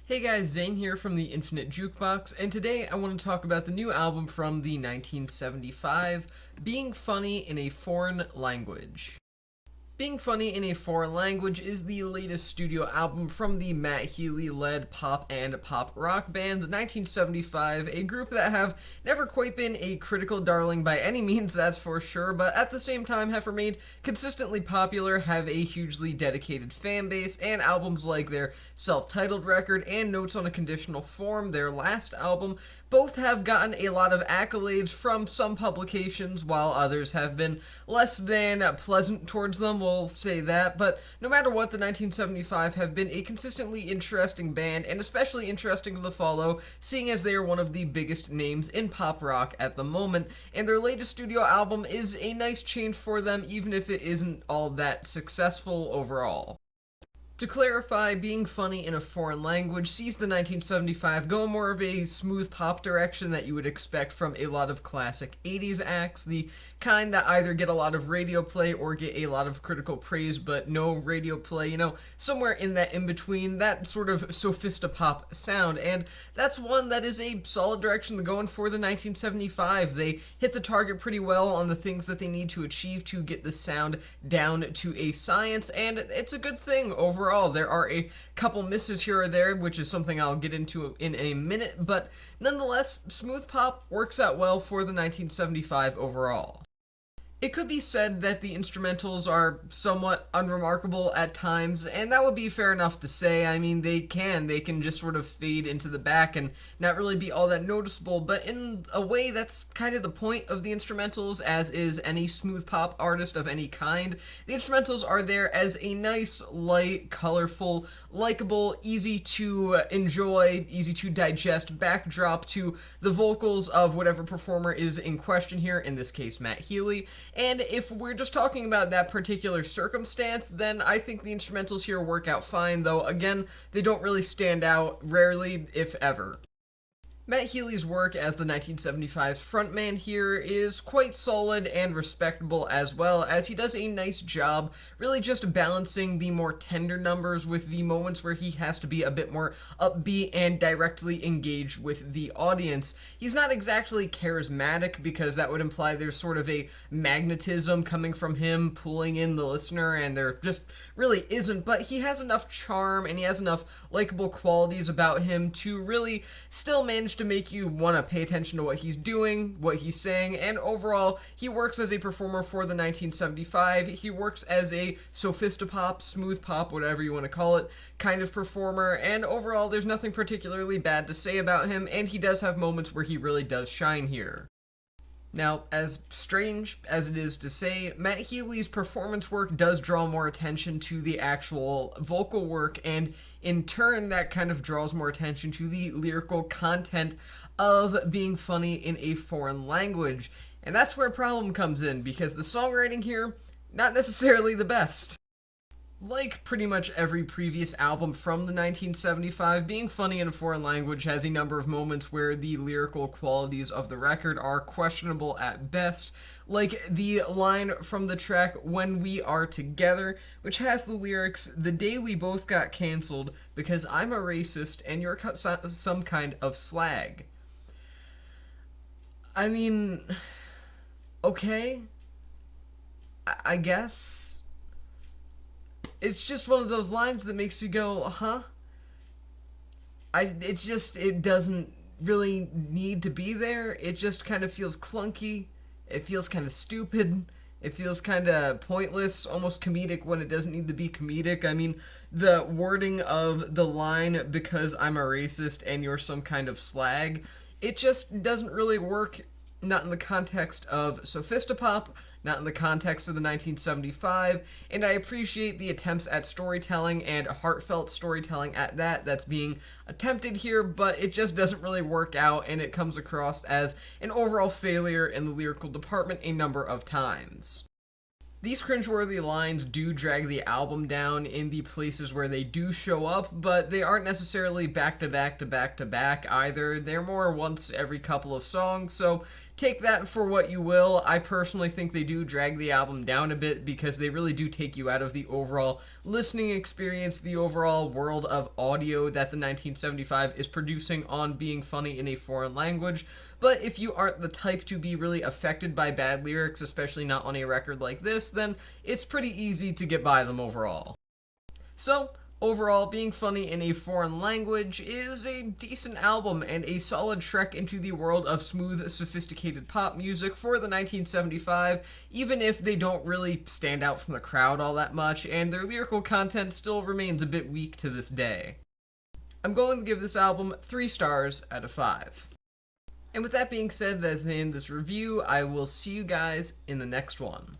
Hey guys, Zane here from the Infinite Jukebox, and today I want to talk about the new album from the 1975, Being Funny in a Foreign Language. Being Funny in a Foreign Language is the latest studio album from the Matt Healy-led pop and pop rock band, the 1975, a group that have never quite been a critical darling by any means, that's for sure, but at the same time have remained consistently popular, have a hugely dedicated fan base, and albums like their self-titled record and Notes on a Conditional Form, their last album, both have gotten a lot of accolades from some publications, while others have been less than pleasant towards them, we'll say that, but no matter what, the 1975 have been a consistently interesting band, and especially interesting to follow, seeing as they are one of the biggest names in pop rock at the moment, and their latest studio album is a nice change for them, even if it isn't all that successful overall. To clarify, Being Funny in a Foreign Language sees the 1975 go more of a smooth pop direction that you would expect from a lot of classic 80s acts, the kind that either get a lot of radio play or get a lot of critical praise but no radio play, somewhere in that in-between, that sort of sophisti-pop sound, and that's one that is a solid direction to go in for the 1975. They hit the target pretty well on the things that they need to achieve to get the sound down to a science, and it's a good thing overall. There are a couple misses here or there, which is something I'll get into in a minute, but nonetheless, smooth pop works out well for the 1975 overall. It could be said that the instrumentals are somewhat unremarkable at times, and that would be fair enough to say. I mean, they can just sort of fade into the back and not really be all that noticeable, but in a way that's kind of the point of the instrumentals, as is any smooth pop artist of any kind. The instrumentals are there as a nice, light, colorful, likable, easy to enjoy, easy to digest backdrop to the vocals of whatever performer is in question here, in this case Matt Healy. And if we're just talking about that particular circumstance, then I think the instrumentals here work out fine, though again, they don't really stand out, rarely, if ever. Matt Healy's work as the 1975's frontman here is quite solid and respectable, as well as he does a nice job really just balancing the more tender numbers with the moments where he has to be a bit more upbeat and directly engage with the audience. He's not exactly charismatic, because that would imply there's sort of a magnetism coming from him pulling in the listener, and there just really isn't, but he has enough charm and he has enough likable qualities about him to really still manage to make you want to pay attention to what he's doing, what he's saying, and overall, he works as a performer for the 1975. He works as a sophisti-pop, smooth pop, whatever you want to call it, kind of performer, and overall, there's nothing particularly bad to say about him, and he does have moments where he really does shine here. Now, as strange as it is to say, Matt Healy's performance work does draw more attention to the actual vocal work, and in turn, that kind of draws more attention to the lyrical content of Being Funny in a Foreign Language. And that's where a problem comes in, because the songwriting here, not necessarily the best. Like pretty much every previous album from the 1975, Being Funny in a Foreign Language has a number of moments where the lyrical qualities of the record are questionable at best, like the line from the track When We Are Together, which has the lyrics, "The day we both got canceled because I'm a racist and you're some kind of slag." I mean, okay, I guess. It's just one of those lines that makes you go, huh? It doesn't really need to be there. It just kind of feels clunky. It feels kind of stupid. It feels kind of pointless, almost comedic when it doesn't need to be comedic. I mean, the wording of the line, "because I'm a racist and you're some kind of slag," it just doesn't really work, not in the context of sophisti-pop, not in the context of the 1975, and I appreciate the attempts at storytelling and heartfelt storytelling at that's being attempted here, but it just doesn't really work out, and it comes across as an overall failure in the lyrical department a number of times. These cringeworthy lines do drag the album down in the places where they do show up, but they aren't necessarily back to back to back to back either. They're more once every couple of songs, so take that for what you will. I personally think they do drag the album down a bit because they really do take you out of the overall listening experience, the overall world of audio that the 1975 is producing on Being Funny in a Foreign Language. But if you aren't the type to be really affected by bad lyrics, especially not on a record like this, then it's pretty easy to get by them overall. So, overall, Being Funny in a Foreign Language is a decent album and a solid trek into the world of smooth, sophisticated pop music for the 1975, even if they don't really stand out from the crowd all that much, and their lyrical content still remains a bit weak to this day. I'm going to give this album 3 stars out of 5. And with that being said, that's the end of this review. I will see you guys in the next one.